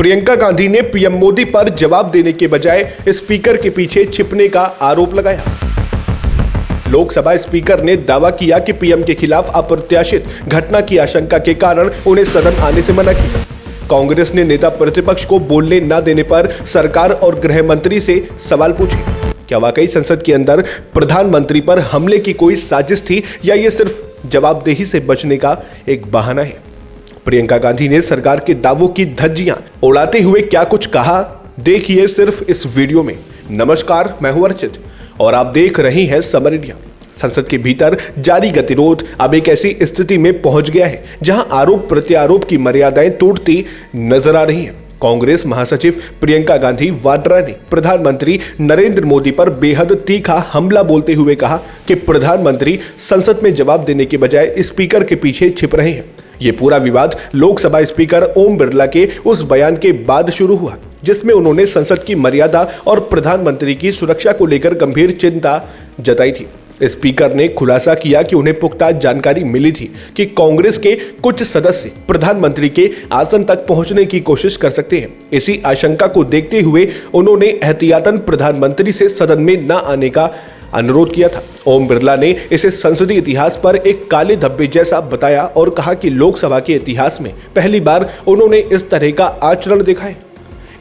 प्रियंका गांधी ने पीएम मोदी पर जवाब देने के बजाय स्पीकर के पीछे छिपने का आरोप लगाया। लोकसभा स्पीकर ने दावा किया कि पीएम के खिलाफ अप्रत्याशित घटना की आशंका के कारण उन्हें सदन आने से मना किया। कांग्रेस ने नेता प्रतिपक्ष को बोलने न देने पर सरकार और गृह मंत्री से सवाल पूछे। क्या वाकई संसद के अंदर प्रधानमंत्री पर हमले की कोई साजिश थी या ये सिर्फ जवाबदेही से बचने का एक बहाना है? प्रियंका गांधी ने सरकार के दावों की धज्जियां उड़ाते हुए क्या कुछ कहा, देखिए सिर्फ इस वीडियो में। नमस्कार, मैं हूं अर्चित और आप देख रहे हैं समर इंडिया। संसद के भीतर जारी गतिरोध अब एक ऐसी स्थिति में पहुंच गया है जहां आरोप प्रत्यारोप की मर्यादाएं टूटती नजर आ रही हैं। कांग्रेस महासचिव प्रियंका गांधी वाड्रा ने प्रधानमंत्री नरेंद्र मोदी पर बेहद तीखा हमला बोलते हुए कहा कि प्रधानमंत्री संसद में जवाब देने के बजाय स्पीकर के पीछे छिप रहे हैं। ये पूरा विवाद लोकसभा स्पीकर ओम बिरला के उस बयान के बाद शुरू हुआ जिसमें उन्होंने संसद की मर्यादा और प्रधानमंत्री की सुरक्षा को लेकर गंभीर चिंता जताई थी। स्पीकर ने खुलासा किया कि उन्हें पुख्ता जानकारी मिली थी कि कांग्रेस के कुछ सदस्य प्रधानमंत्री के आसन तक पहुंचने की कोशिश कर सकते हैं। इसी आशंका को देखते हुए उन्होंने एहतियातन प्रधानमंत्री से सदन में न आने का अनुरोध किया था। ओम बिरला ने इसे संसदीय इतिहास पर एक काले धब्बे जैसा बताया और कहा कि लोकसभा के इतिहास में पहली बार उन्होंने इस तरह का आचरण देखा है।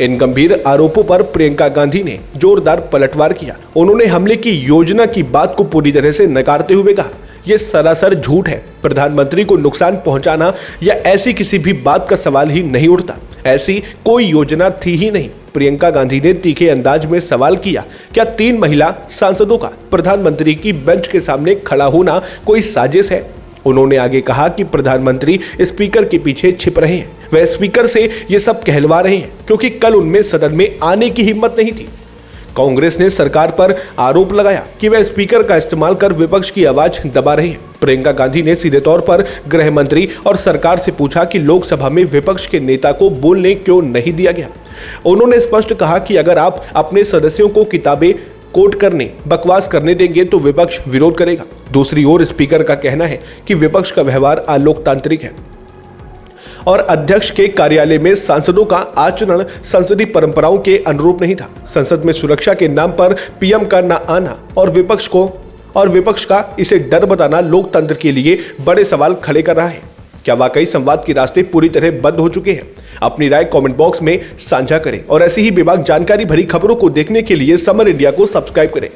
इन गंभीर आरोपों पर प्रियंका गांधी ने जोरदार पलटवार किया। उन्होंने हमले की योजना की बात को पूरी तरह से नकारते हुए कहा, यह सरासर झूठ है। प्रधानमंत्री को नुकसान पहुंचाना या ऐसी किसी भी बात का सवाल ही नहीं उठता। ऐसी कोई योजना थी ही नहीं। प्रियंका गांधी ने तीखे अंदाज में सवाल किया, क्या 3 महिला सांसदों का प्रधानमंत्री की बेंच के सामने खड़ा होना कोई साजिश है? उन्होंने आगे कहा कि प्रधानमंत्री स्पीकर के पीछे छिप रहे हैं। वह स्पीकर से ये सब कहलवा रहे हैं क्योंकि कल उनमें सदन में आने की हिम्मत नहीं थी। कांग्रेस ने सरकार पर आरोप लगाया कि वह स्पीकर का इस्तेमाल कर विपक्ष की आवाज दबा रही है। प्रियंका गांधी ने सीधे तौर पर गृह मंत्री और सरकार से पूछा कि लोकसभा में विपक्ष के नेता को बोलने क्यों नहीं दिया गया। उन्होंने स्पष्ट कहा कि अगर आप अपने सदस्यों को किताबें कोट करने, बकवास करने देंगे तो विपक्ष विरोध करेगा। दूसरी ओर स्पीकर का कहना है कि विपक्ष का व्यवहार अलोकतांत्रिक है और अध्यक्ष के कार्यालय में सांसदों का आचरण संसदीय परंपराओं के अनुरूप नहीं था। संसद में सुरक्षा के नाम पर पीएम का न आना और विपक्ष का इसे डर बताना लोकतंत्र के लिए बड़े सवाल खड़े कर रहा है। क्या वाकई संवाद के रास्ते पूरी तरह बंद हो चुके हैं? अपनी राय कमेंट बॉक्स में साझा करें और ऐसी ही बेबाक जानकारी भरी खबरों को देखने के लिए समर इंडिया को सब्सक्राइब करें।